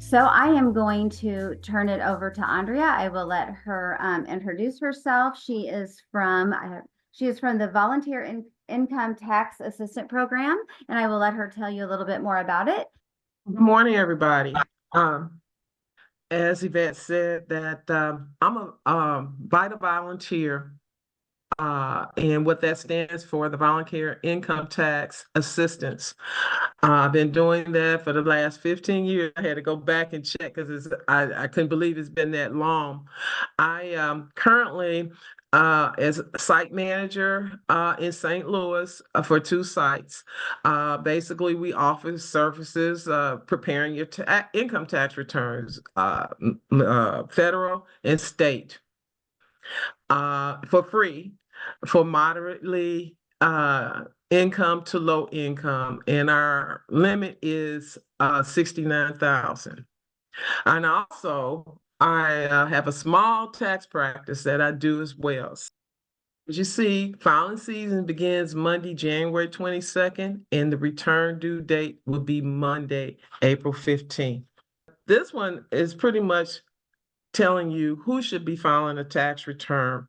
So I am going to turn it over to Andrea. I will let her introduce herself. She is from the Income Tax Assistant Program, and I will let her tell you a little bit more about it. Good morning, everybody. As Yvette said, that I'm a vital volunteer, and what that stands for, the Volunteer Income Tax Assistance. I've been doing that for the last 15 years. I had to go back and check because I couldn't believe it's been that long. I currently as a site manager in St. Louis for two sites. Basically, we offer services preparing your income tax returns, federal and state, for free, for moderately income to low income, and our limit is 69,000. And also, I have a small tax practice that I do as well. As you see, filing season begins Monday, January 22nd, and the return due date will be Monday, April 15th. This one is pretty much telling you who should be filing a tax return.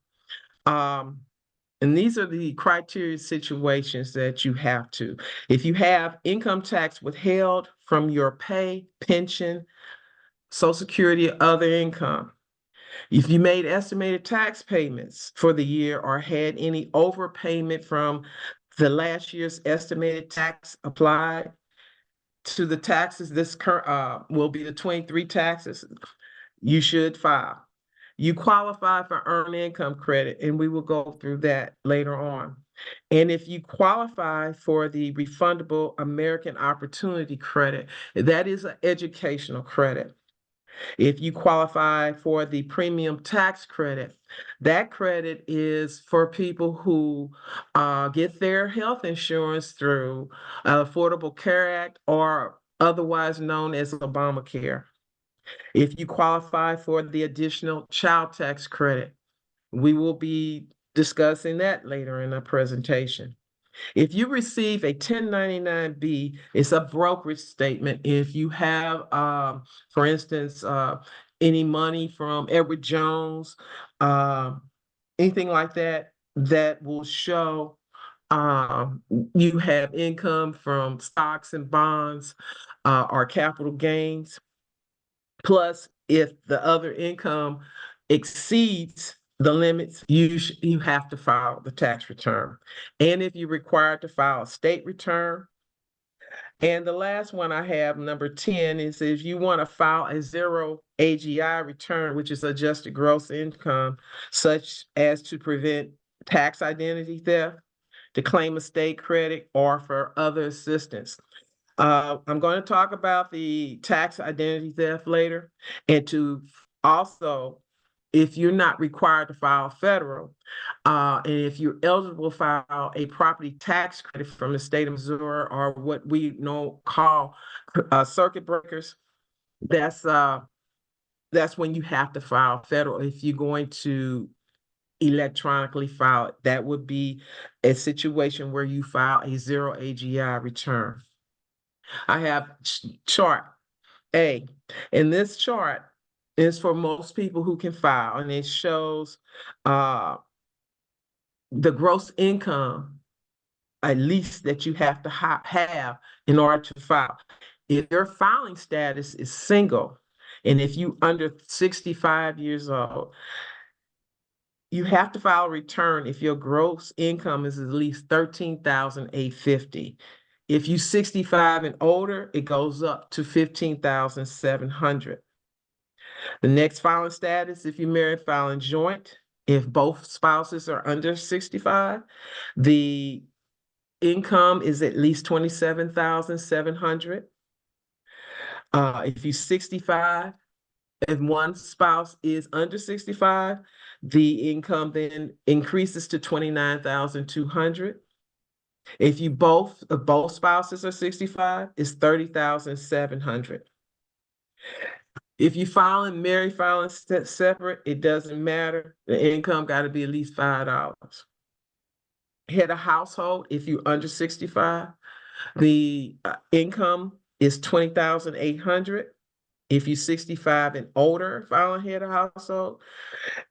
And these are the criteria situations that you have to. If you have income tax withheld from your pay, pension, Social Security, or other income, if you made estimated tax payments for the year or had any overpayment from the last year's estimated tax applied to the taxes, this current will be the 23 taxes, you should file. You qualify for earned income credit, and we will go through that later on. And if you qualify for the refundable American Opportunity Credit, that is an educational credit. If you qualify for the premium tax credit, that credit is for people who get their health insurance through Affordable Care Act, or otherwise known as Obamacare. If you qualify for the additional child tax credit, we will be discussing that later in the presentation. If you receive a 1099-B, it's a brokerage statement. If you have, for instance, any money from Edward Jones, uh, anything like that, that will show you have income from stocks and bonds or capital gains. Plus, if the other income exceeds the limits, you have to file the tax return. And if you're required to file a state return. And the last one I have, number 10, is if you want to file a zero AGI return, which is adjusted gross income, such as to prevent tax identity theft, to claim a state credit, or for other assistance. I'm going to talk about the tax identity theft later, and to also, if you're not required to file federal, and if you're eligible to file a property tax credit from the state of Missouri, or what we call circuit breakers, that's when you have to file federal. If you're going to electronically file it, that would be a situation where you file a zero AGI return. I have chart A, and this chart is for most people who can file, and it shows the gross income, at least, that you have to have in order to file. If your filing status is single, and if you under 65 years old, you have to file a return if your gross income is at least $13,850. If you 65 and older, it goes up to $15,700. The next filing status, if you married filing joint, if both spouses are under 65, the income is at least $27,700. If you're 65 and one spouse is under 65, the income then increases to $29,200. If both spouses are 65, it's $30,700. If you filing married, filing separate, it doesn't matter. The income got to be at least $5. Head of household, if you're under 65, the income is $20,800. If you're 65 and older, filing head of household,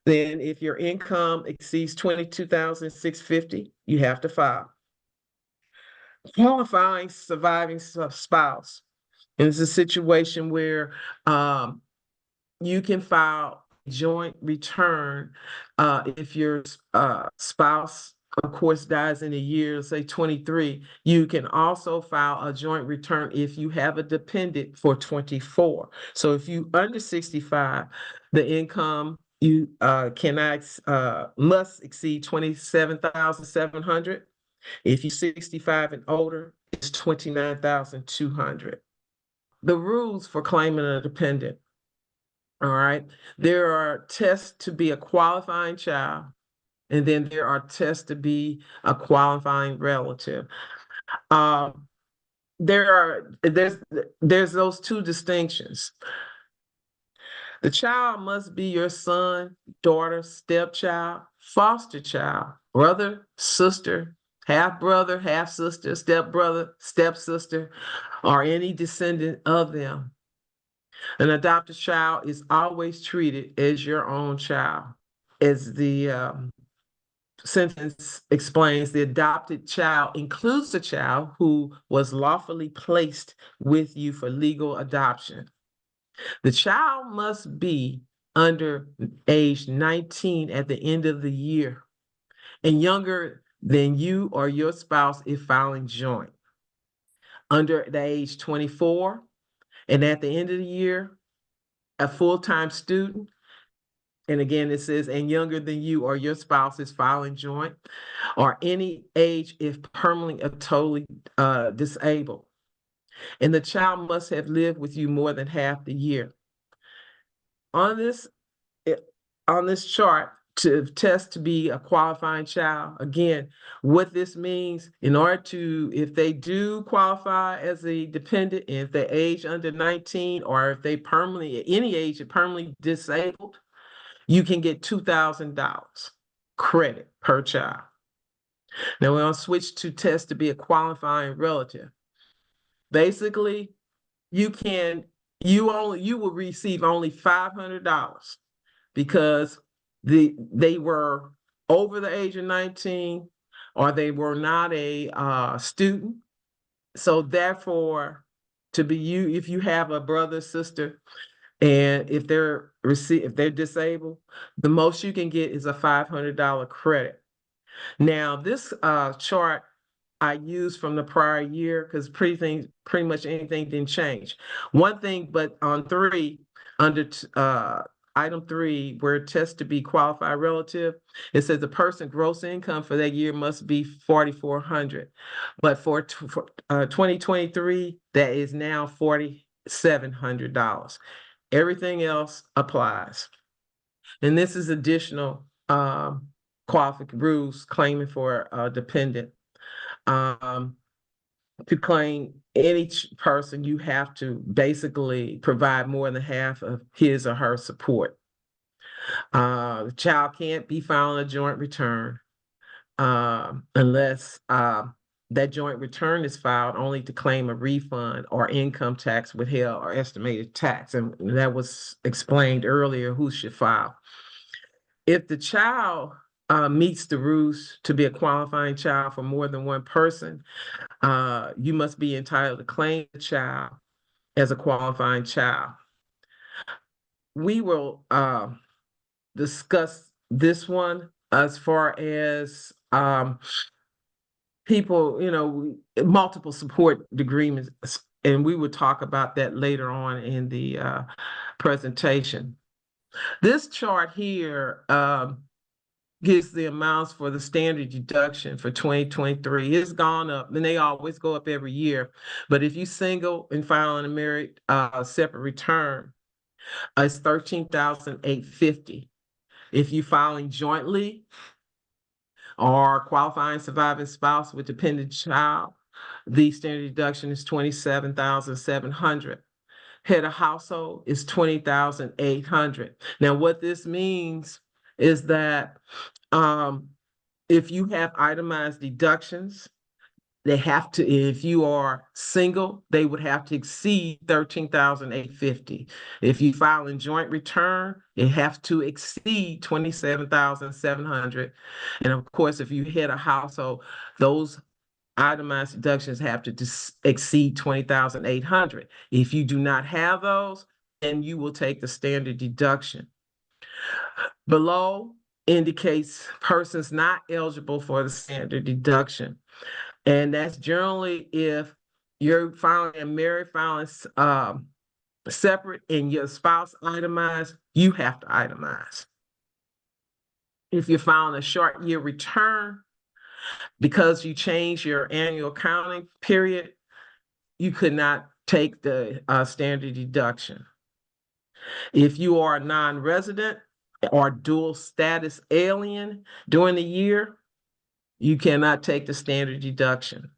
then if your income exceeds 22,650, you have to file. Qualifying surviving spouse. And it's a situation where you can file joint return if your spouse, of course, dies in a year, say 23. You can also file a joint return if you have a dependent for 24. So if you under 65, the income you cannot must exceed 27,700. If you're 65 and older, it's 29,200. The rules for claiming a dependent. All right. There are tests to be a qualifying child, and then there are tests to be a qualifying relative. Um, there's those two distinctions. The child must be your son, daughter, stepchild, foster child, brother, sister, half brother, half sister, step brother, stepsister, or any descendant of them. An adopted child is always treated as your own child. As the sentence explains, the adopted child includes the child who was lawfully placed with you for legal adoption. The child must be under age 19 at the end of the year and younger than you or your spouse if filing joint. Under the age 24 and at the end of the year, a full-time student. And again, it says, and younger than you or your spouse is filing joint, or any age if permanently or totally disabled. And the child must have lived with you more than half the year. On this, on this chart, to test to be a qualifying child, again, what this means, in order to, if they do qualify as a dependent, if they age under 19, or if they permanently, at any age, are permanently disabled, you can get $2,000 credit per child. Now we're going to switch to test to be a qualifying relative. Basically, you will receive only $500 because they were over the age of 19 or they were not a student. So therefore, to be you, if you have a brother, sister, and if they're disabled, the most you can get is a $500 credit. Now, this chart I used from the prior year because pretty much anything didn't change. One thing, but on three, under item 3, where it tests to be qualified relative, it says the person gross income for that year must be $4,400. But for 2023, that is now $4,700. Everything else applies. And this is additional qualification rules claiming for a dependent. To claim any person, you have to basically provide more than half of his or her support. The child can't be filing a joint return unless that joint return is filed only to claim a refund or income tax withheld or estimated tax. And that was explained earlier who should file. If the child meets the rules to be a qualifying child for more than one person, you must be entitled to claim the child as a qualifying child. We will discuss this one as far as people, multiple support agreements, and we will talk about that later on in the presentation. This chart here gives the amounts for the standard deduction for 2023. It's gone up, and they always go up every year. But if you single and file a married separate return, it's $13,850. If you filing jointly or qualifying surviving spouse with dependent child, the standard deduction is $27,700. Head of household is $20,800. Now, what this means is that if you have itemized deductions, they have to, if you are single, they would have to exceed 13,850. If you file in joint return, it has to exceed 27,700. And of course, if you hit a household, those itemized deductions have to exceed 20,800. If you do not have those, then you will take the standard deduction. Below indicates persons not eligible for the standard deduction. And that's generally if you're filing a married filing separate and your spouse itemized, you have to itemize. If you're filing a short year return, because you change your annual accounting period, you could not take the standard deduction. If you are a non-resident or dual status alien during the year, you cannot take the standard deduction.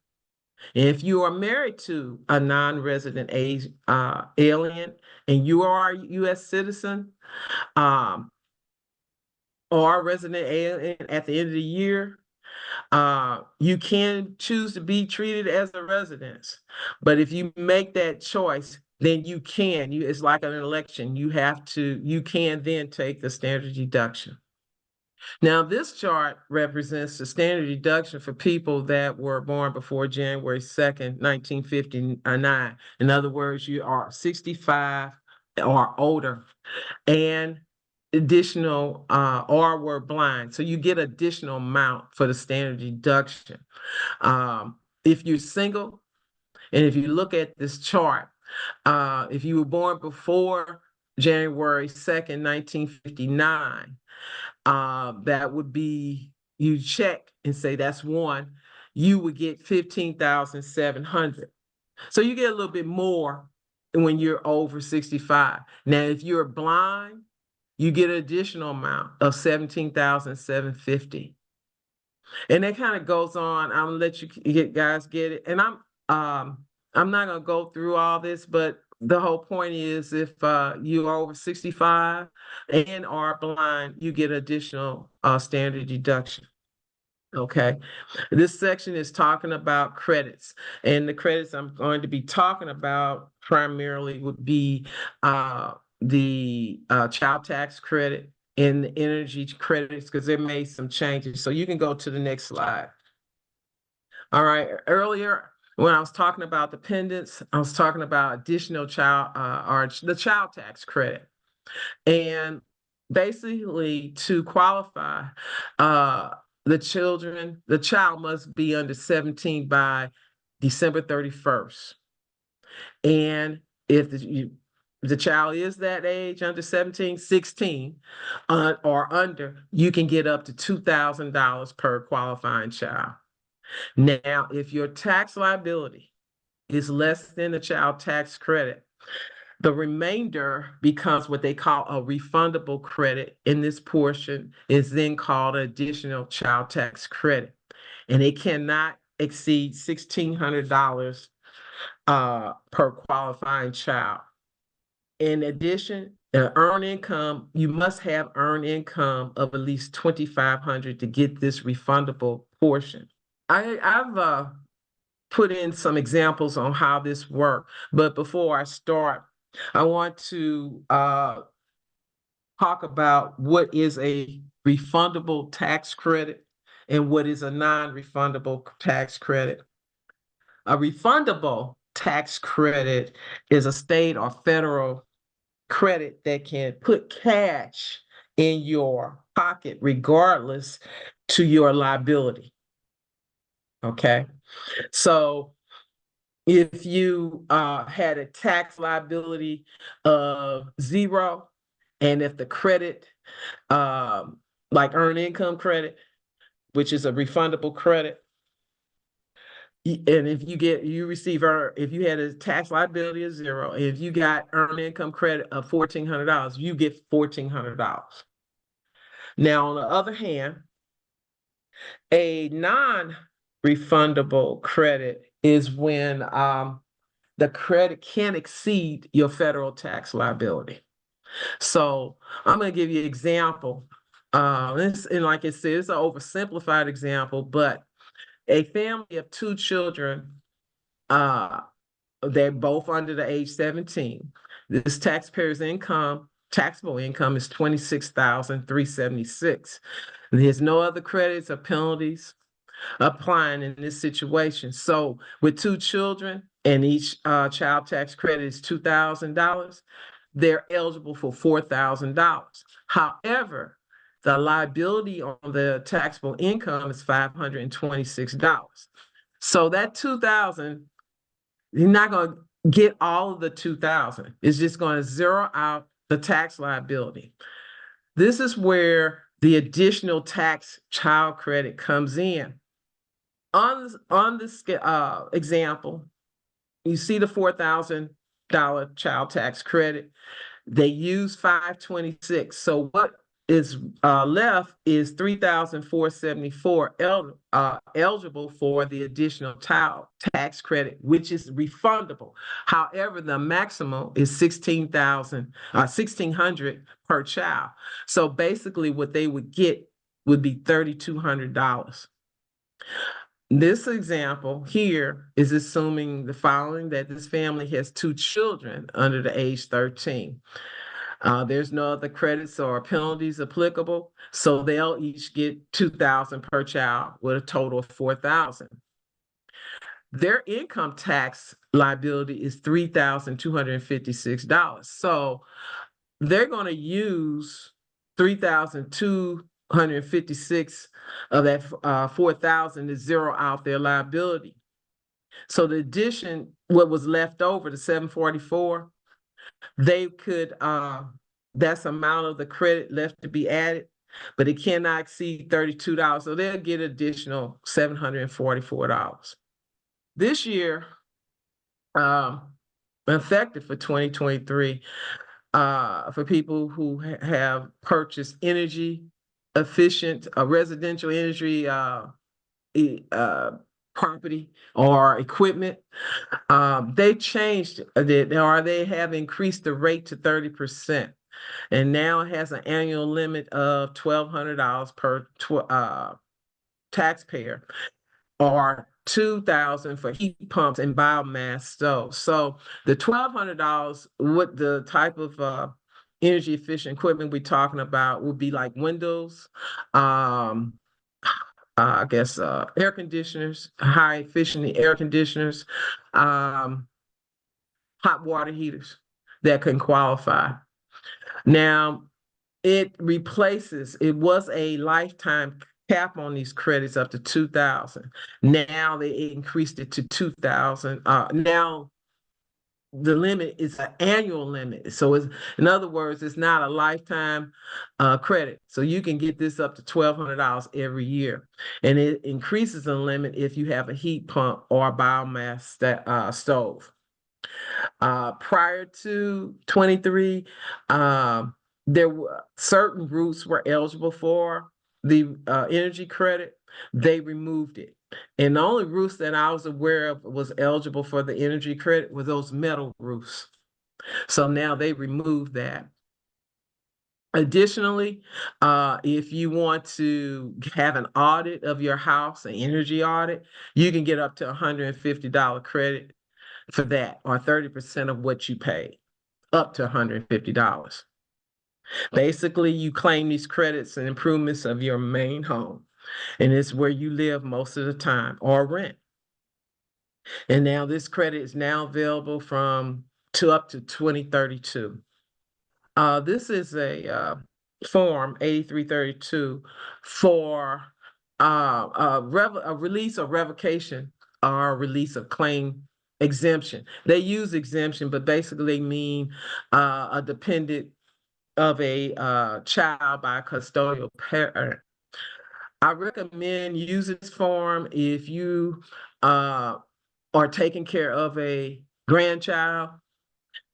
If you are married to a non-resident alien and you are a U.S. citizen or a resident alien at the end of the year, you can choose to be treated as a resident. But if you make that choice, then you can. It's like an election. You can then take the standard deduction. Now, this chart represents the standard deduction for people that were born before January 2nd, 1959. In other words, you are 65 or older and additional or were blind. So you get additional amount for the standard deduction. If you're single, and if you look at this chart, if you were born before January 2nd, 1959, that would be, you check and say that's one, you would get 15,700. So you get a little bit more when you're over 65. Now, if you're blind, you get an additional amount of 17,750. And that kind of goes on. I'm gonna let you guys get it. And I'm not gonna go through all this, but the whole point is if you are over 65 and are blind, you get additional standard deduction. Okay. This section is talking about credits, and the credits I'm going to be talking about primarily would be the child tax credit and the energy credits, because they made some changes. So you can go to the next slide. All right. Earlier, when I was talking about dependents, I was talking about additional child or the child tax credit. And basically, to qualify, the child must be under 17 by December 31st. And if the child is that age, under 17, 16, or under, you can get up to $2,000 per qualifying child. Now, if your tax liability is less than the child tax credit, the remainder becomes what they call a refundable credit, and this portion is then called additional child tax credit. And it cannot exceed $1,600 per qualifying child. In addition, earned income, you must have earned income of at least $2,500 to get this refundable portion. I've put in some examples on how this works, but before I start, I want to talk about what is a refundable tax credit and what is a non-refundable tax credit. A refundable tax credit is a state or federal credit that can put cash in your pocket regardless to your liability. Okay, so if you had a tax liability of zero, and if the credit, like earned income credit, which is a refundable credit, and if you had a tax liability of zero, if you got earned income credit of $1,400, you get $1,400. Now, on the other hand, a non-refundable credit is when the credit can't exceed your federal tax liability. So I'm going to give you an example. And like I said, it's an oversimplified example, but a family of two children, they're both under the age 17. This taxpayer's taxable income is 26,376. There's no other credits or penalties applying in this situation. So with two children and each child tax credit is $2,000, they're eligible for $4,000. However, the liability on the taxable income is $526. So that 2,000, you're not going to get all of the 2,000. It's just going to zero out the tax liability. This is where the additional tax child credit comes in. On this example, you see the $4,000 child tax credit. They use 526. So what is left is 3,474 eligible for the additional child tax credit, which is refundable. However, the maximum is 1,600 per child. So basically, what they would get would be $3,200. This example here is assuming the following, that this family has two children under the age 13. There's no other credits or penalties applicable, so they'll each get 2,000 per child with a total of 4,000. Their income tax liability is $3,256. So they're going to use 3,256 of that 4,000 to zero out their liability. So the addition, what was left over, the 744, they could, that's amount of the credit left to be added, but it cannot exceed $32. So they'll get additional $744. This year, effective for 2023, for people who have purchased energy efficient residential energy property or equipment, they changed it, or they have increased the rate to 30%, and now it has an annual limit of $1,200 per taxpayer, or $2,000 for heat pumps and biomass stoves. So the $1,200, what the type of energy efficient equipment we're talking about would be like windows, I guess air conditioners, high efficient air conditioners, hot water heaters that can qualify. Now, it was a lifetime cap on these credits up to 2,000. Now they increased it to 2,000. Now the limit is an annual limit. So in other words, it's not a lifetime credit. So you can get this up to $1,200 every year. And it increases the limit if you have a heat pump or a biomass stove. Prior to 23, there were certain routes were eligible for the energy credit. They removed it. And the only roofs that I was aware of was eligible for the energy credit were those metal roofs. So now they removed that. Additionally, if you want to have an audit of your house, an energy audit, you can get up to $150 credit for that, or 30% of what you pay, up to $150. Basically, you claim these credits and improvements of your main home, and it's where you live most of the time, or rent. And now this credit is now available up to 2032. This is a form 8332 for a release or revocation or release of claim exemption. They use exemption, but basically they mean a dependent of a child by a custodial parent. I recommend using this form if you are taking care of a grandchild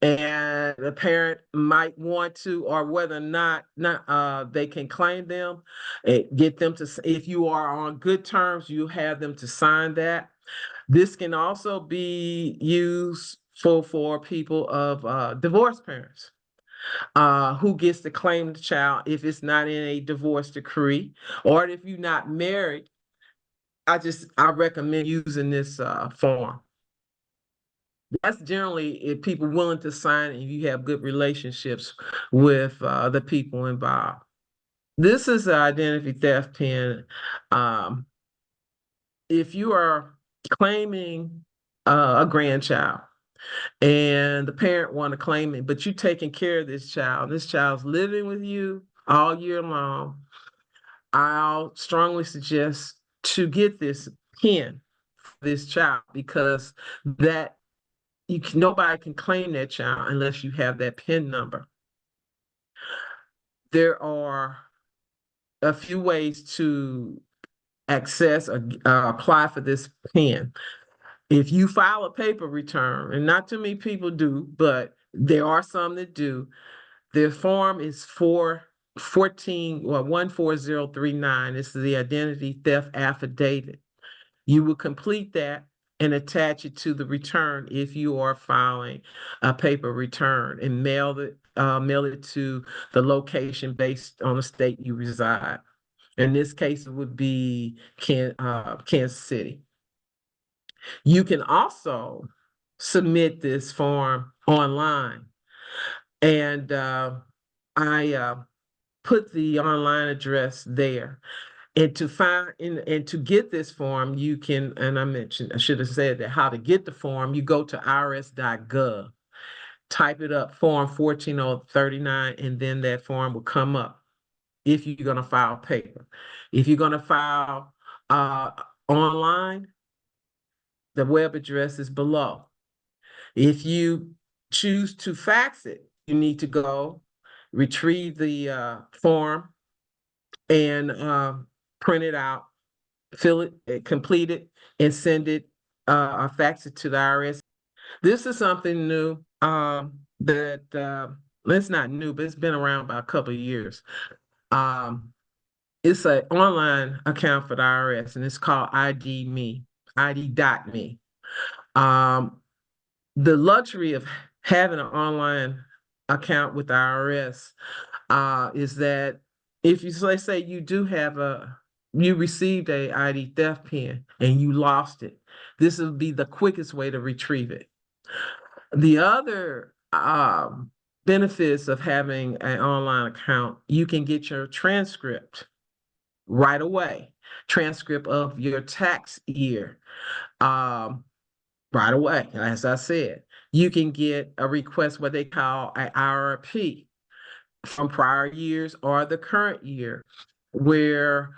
and the parent might want to, or whether or not they can claim them, get them to, if you are on good terms, you have them to sign that. This can also be used for people of divorced parents. Who gets to claim the child if it's not in a divorce decree, or if you're not married I recommend using this form. That's generally if people willing to sign and you have good relationships with the people involved. This is an identity theft pin. Um, if you are claiming a grandchild and the parent want to claim it, but you're taking care of this child's living with you all year long, I'll strongly suggest to get this pin for this child because that nobody can claim that child unless you have that PIN number. There are a few ways to access or apply for this PIN. If you file a paper return, and not too many people do, but there are some that do, the form is 14039. It's the identity theft affidavit. You will complete that and attach it to the return if you are filing a paper return and mail it to the location based on the state you reside. In this case, it would be Kansas City. You can also submit this form online. And I put the online address there. And to get this form, you can, and I should have said that how to get the form, you go to irs.gov, type it up, form 14039, and then that form will come up if you're going to file paper. If you're going to file online, the web address is below. If you choose to fax it, you need to go retrieve the form and print it out, fill it, complete it, and send it or fax it to the IRS. This is something new that it's not new, but it's been around about a couple of years. It's an online account for the IRS, and it's called ID.me. Um, the luxury of having an online account with the IRS is that if you say you received a ID theft pin and you lost it, this would be the quickest way to retrieve it. The other benefits of having an online account, you can get your transcript right away, transcript of your tax year right away. As I said, you can get a request, what they call an IRP from prior years or the current year, where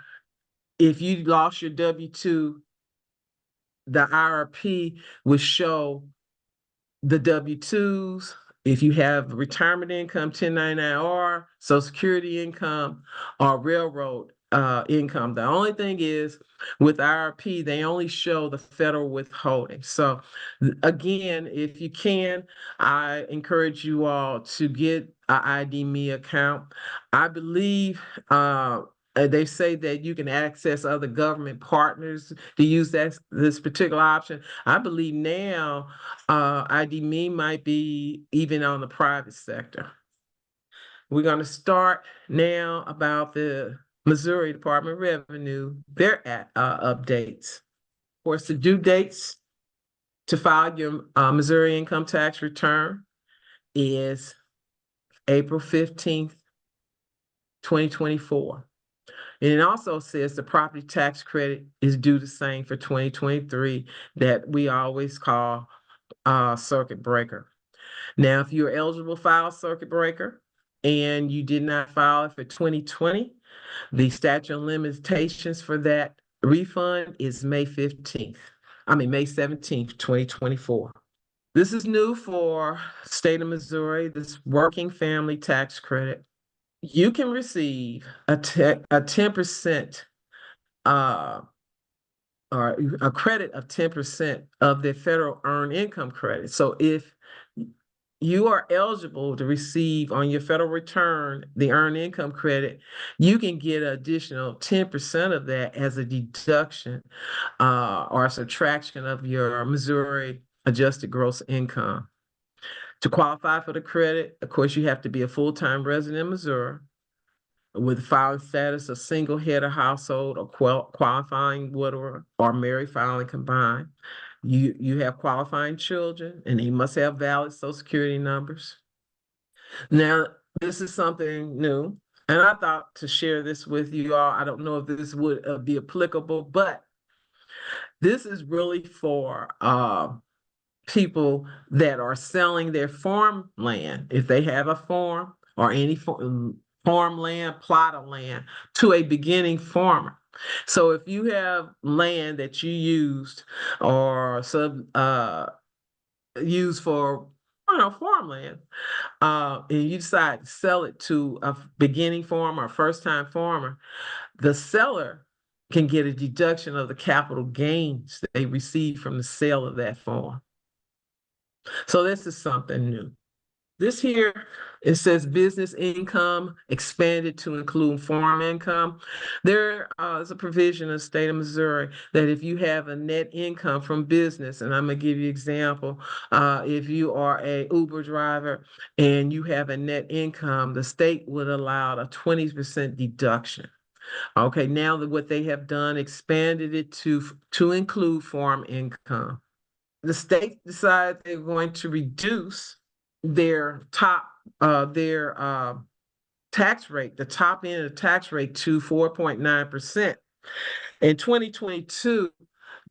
if you lost your W-2, the IRP would show the W-2s. If you have retirement income, 1099-R, Social Security income, or railroad income. The only thing is with IRP, they only show the federal withholding. So again, if you can, I encourage you all to get an ID.me account. I believe they say that you can access other government partners to use this particular option. I believe now ID.me might be even on the private sector. We're going to start now about the Missouri Department of Revenue, their updates. Of course, the due dates to file your Missouri income tax return is April 15th, 2024. And it also says the property tax credit is due the same for 2023 that we always call circuit breaker. Now, if you're eligible to file circuit breaker and you did not file it for 2020, the statute of limitations for that refund is May 17th, 2024. This is new for state of Missouri, this working family tax credit. You can receive a 10% or a credit of 10% of the federal earned income credit. So if you are eligible to receive on your federal return the earned income credit, you can get an additional 10% of that as a deduction or a subtraction of your Missouri adjusted gross income. To qualify for the credit, of course, you have to be a full-time resident in Missouri. with filing status of single head of household or qualifying widower or married filing combined. You have qualifying children, and they must have valid Social Security numbers. Now, this is something new, and I thought to share this with you all. I don't know if this would be applicable, but this is really for people that are selling their farmland, if they have a farm or any farmland, plot of land, to a beginning farmer. So if you have land that you used or used for farmland, and you decide to sell it to a beginning farmer or first time farmer, the seller can get a deduction of the capital gains they receive from the sale of that farm. So this is something new. This here, it says business income expanded to include farm income. There is a provision in the state of Missouri that if you have a net income from business, and I'm going to give you an example, if you are a Uber driver and you have a net income, the state would allow a 20% deduction. Okay, now that what they have done, expanded it to include farm income. The state decides they're going to reduce their tax rate, the top end of the tax rate, to 4.9%. In 2022,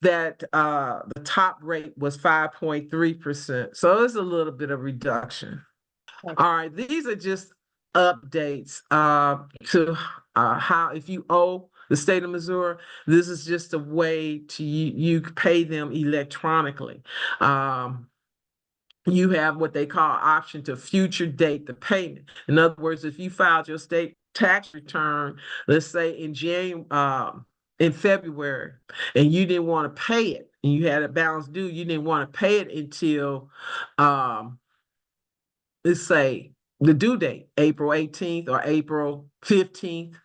that the top rate was 5.3%. So it's a little bit of reduction. All right, these are just updates to how, if you owe the state of Missouri, this is just a way to you pay them electronically. You have what they call option to future date the payment. In other words, if you filed your state tax return, let's say in February, and you didn't want to pay it, and you had a balance due, you didn't want to pay it until let's say the due date, April 18th or April 15th,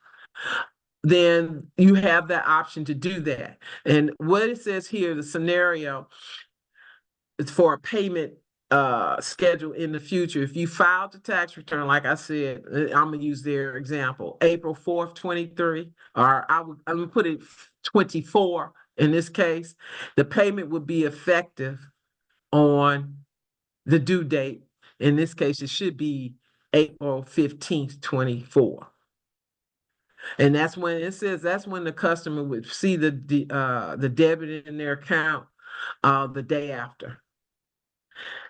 then you have that option to do that. And what it says here, the scenario is for a payment schedule in the future. If you filed the tax return, like I said, I'm gonna use their example, April 4th, 23, or I'm gonna put it 24 in this case, the payment would be effective on the due date. In this case, it should be April 15th, 24. And that's when it says that's when the customer would see the debit in their account the day after.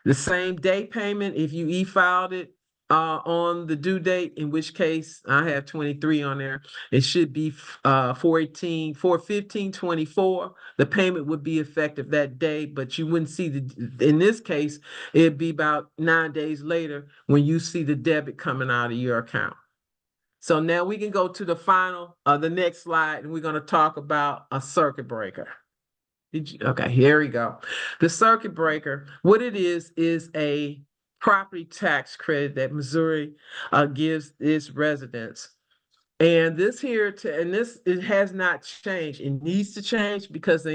The same day payment, if you e-filed it on the due date, in which case I have 23 on there, it should be 4/15/24. The payment would be effective that day, but you wouldn't see in this case, it'd be about 9 days later when you see the debit coming out of your account. So now we can go to the next slide, and we're going to talk about a circuit breaker. Okay, here we go. The circuit breaker, what it is a property tax credit that Missouri gives its residents. And it has not changed. It needs to change because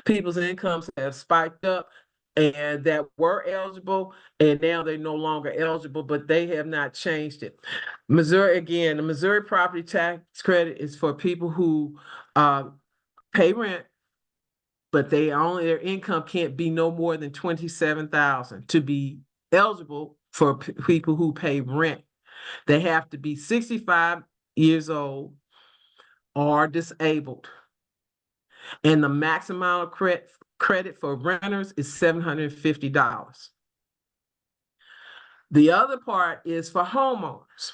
people's incomes have spiked up, and that were eligible, and now they're no longer eligible, but they have not changed it. The Missouri property tax credit is for people who pay rent, but their income can't be no more than 27,000 to be eligible for people who pay rent. They have to be 65 years old or disabled. And the maximum amount of credit for renters is $750. The other part is for homeowners.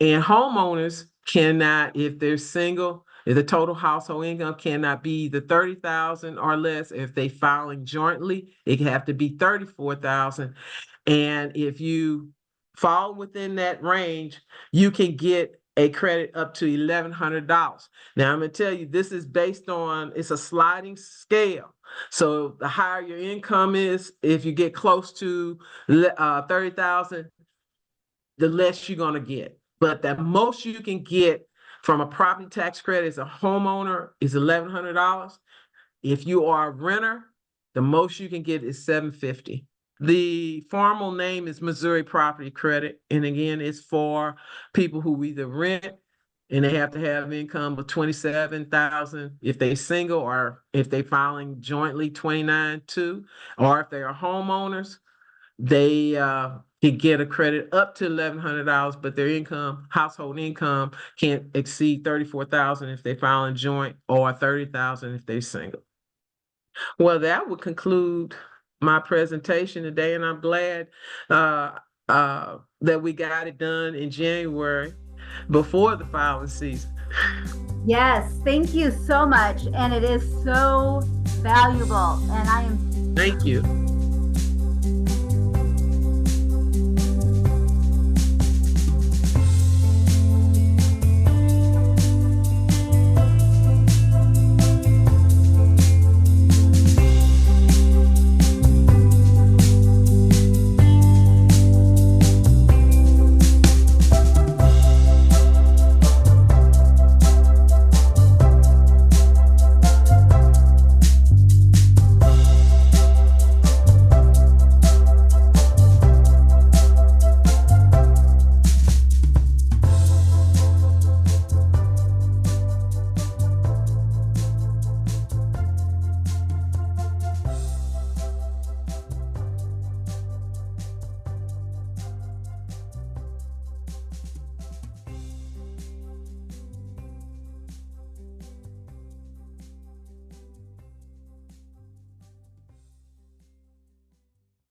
And homeowners cannot, if they're single, if the total household income cannot be the 30,000 or less. If they filing jointly, it can have to be 34,000. And if you fall within that range, you can get a credit up to $1,100. Now I'm going to tell you, this is based on, it's a sliding scale. So the higher your income is, if you get close to 30,000, the less you're going to get. But the most you can get from a property tax credit as a homeowner is $1,100. If you are a renter, the most you can get is $750. The formal name is Missouri Property Credit. And again, it's for people who either rent and they have to have income of 27,000 if they single, or if they filing jointly 29.2, or if they are homeowners, they can get a credit up to $1,100, but their household income can't exceed 34,000 if they filing joint, or 30,000 if they single. Well, that would conclude my presentation today, and I'm glad that we got it done in January before the filing season. Yes, thank you so much. And it is so valuable. And I am Thank you.